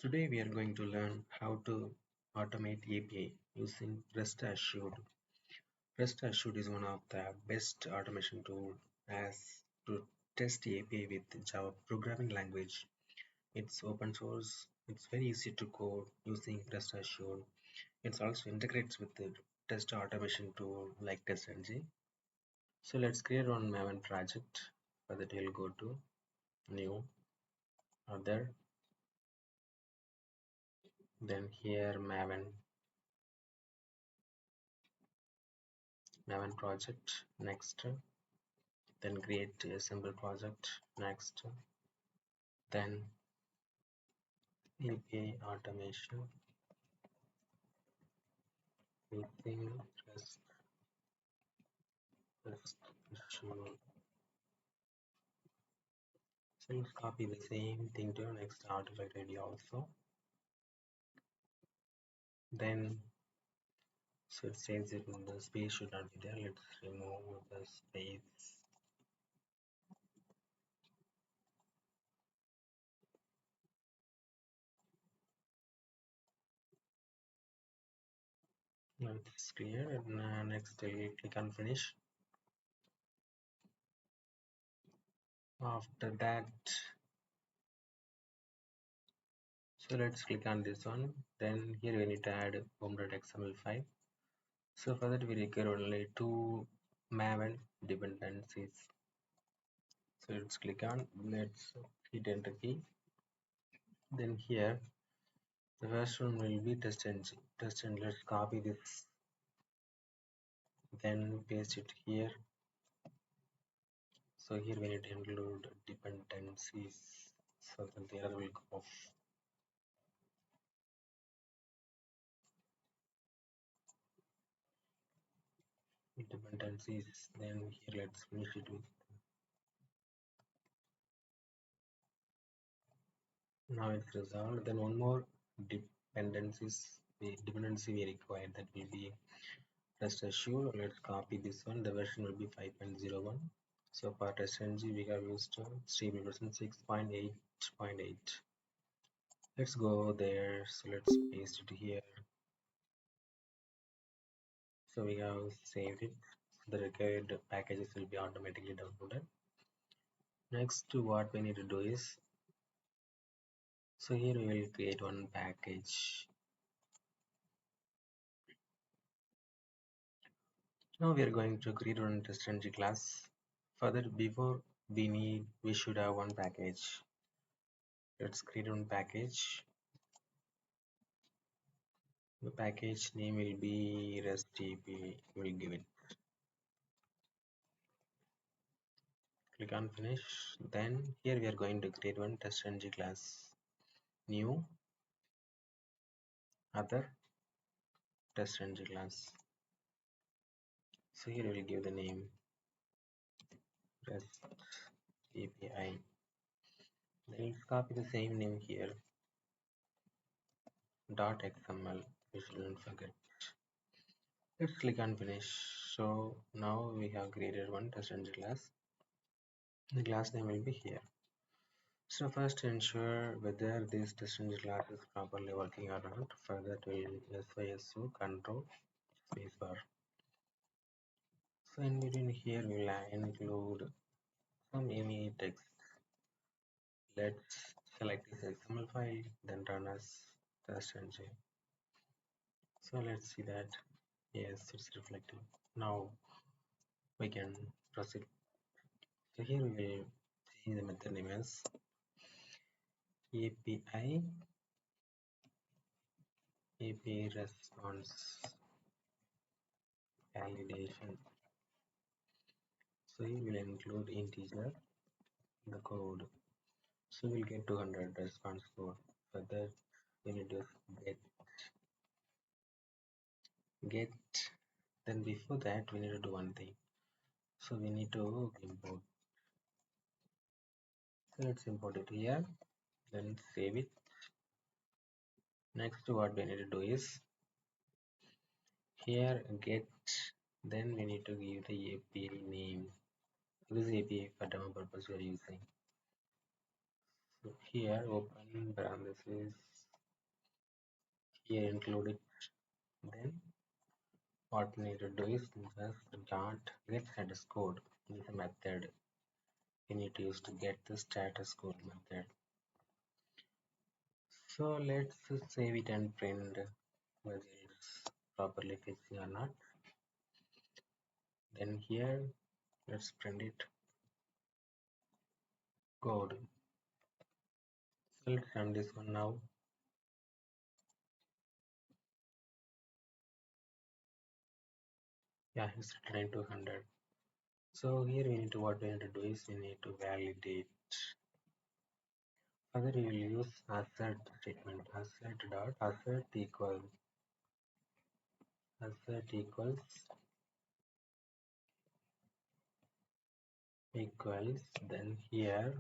Today we are going to learn how to automate API using REST Assured. REST Assured is one of the best automation tool as to test API with Java programming language. It's open source, it's very easy to code using REST Assured. It also integrates with the test automation tool like TestNG. So let's create one Maven project. For that we'll go to new, other, then here Maven project, next, then create a simple project, next, then API automation using REST issue. So let's copy the same thing to next artifact ID also. Then so it says that the space should not be there. Let's remove the space. Now it's clear. And next I'll click on finish. After that, so let's click on this one. Then here we need to add home.xml file. So for that we require only two Maven dependencies. So let's click on, let's hit enter key. Then here the first one will be test engine. Let's copy this, then paste it here. So here we need to include dependencies so that the error will go off. Dependencies, then here let's finish it with. Now it's resolved. Then one more dependency we require, that will be rest assured. Let's copy this one. The version will be 5.01. So for testng we have used stable version 6.8.8. Let's go there. So let's paste it here. So we have saved it. The required packages will be automatically downloaded. Next, what we need to do is, so here we will create one package. Now we are going to create one testng class. For that, before we should have one package. Let's create one package. The package name will be REST-API. We'll give it. Click on finish. Then here we are going to create one testng class. New, other, testng class. So here we will give the name REST API. Then let's copy the same name here. .xml. We shouldn't forget. Let's click on finish. So now we have created one testng class. The class name will be here. So first ensure whether this testng class is properly working or not. For that we'll sysu control spacebar. So in between here we'll include some any text. Let's select this XML file, then run as testng. So let's see that yes, it's reflecting. Now we can proceed. So here we will change the method name as API response validation. So here we'll include integer the code. So we'll get 200 response code. For that we need to get. Then before that we need to do one thing. So we need to import. So let's import it here. Then save it. Next what we need to do is here get. Then we need to give the API name. This API for demo purpose we are using. So here open parenthesis here include it. Then what we need to do is just dot get status code is a method we need to use to get the status code method. So let's save it and print whether it's properly fixing or not. Then here let's print it code. So let's run this one now. Yeah, it's returned 200. So here we need to what we need to do is we need to validate. Further we will use assert statement. Assert equals then here,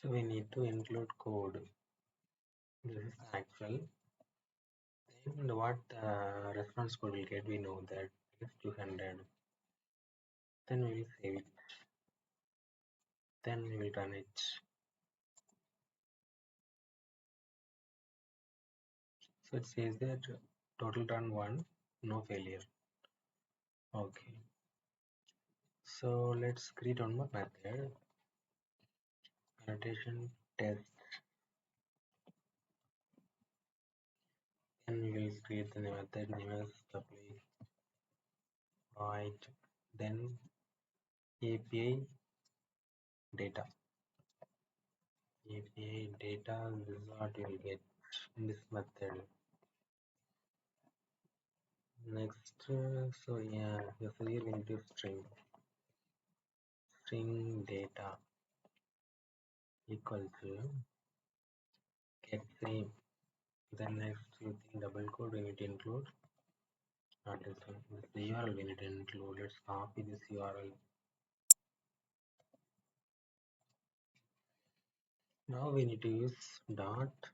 so we need to include code. This is the actual. Then what response code will get, we know that is 200. Then we will save it. Then we will run it. So it says that total run 1, no failure. Okay. So let's create one more method. Annotation test. Then we will create the method name as public void. Then API data. API data, this is what you will get in this method. Next, so yeah, so here we need to string data equal to get same. Then next, using double quote, we need to include not this one. This is the URL we need to include. Let's copy this URL. Now we need to use dot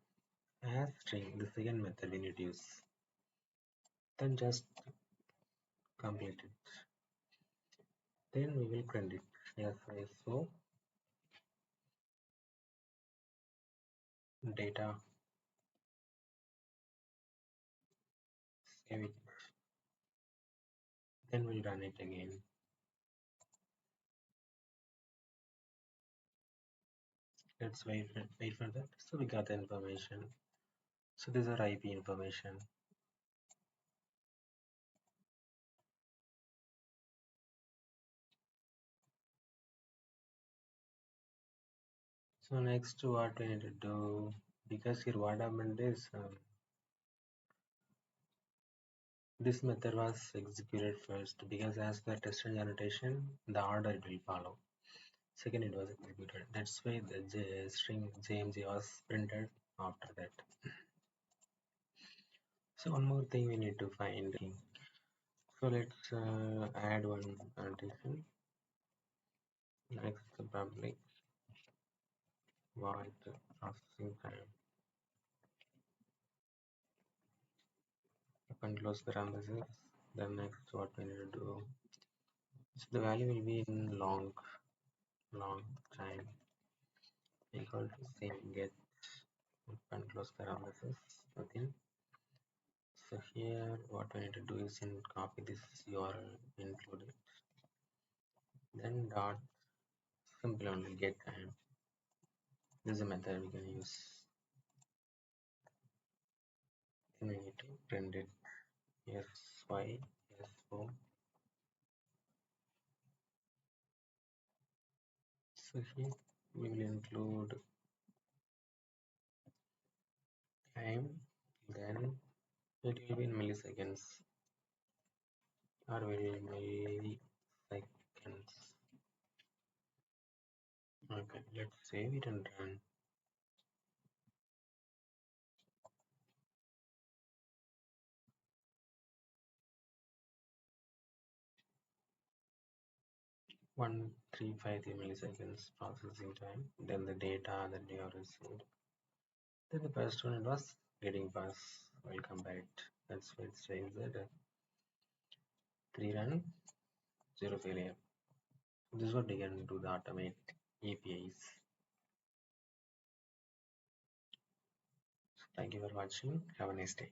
as string. The second method we need to use. Then just complete it. Then we will print it. Yes, so data, save it. Then we'll run it again. Let's wait for that. So we got the information. So these are IP information. So next, what we need to do, because here what happened is this method was executed first, because as per test and annotation, the order it will follow. Second, it was executed. That's why the string JMG was printed after that. So one more thing we need to find. So let's add one annotation. Next, the public void processing time. Open close parentheses. Then next, what we need to do. So the value will be in long time equal to same get open close parentheses within. So here what we need to do is in copy this URL, include it, then dot simply only get time. This is a method we can use. Then we need to print it sy so. So here we will include time, then it will be in milliseconds or will milliseconds. Okay, let's save it and run. One 353 milliseconds processing time, then the data that you have received. Then the first one it was getting pass. Welcome back. That's why it says that 3 run 0 failure. This is what we can do the automate APIs. Thank you for watching. Have a nice day.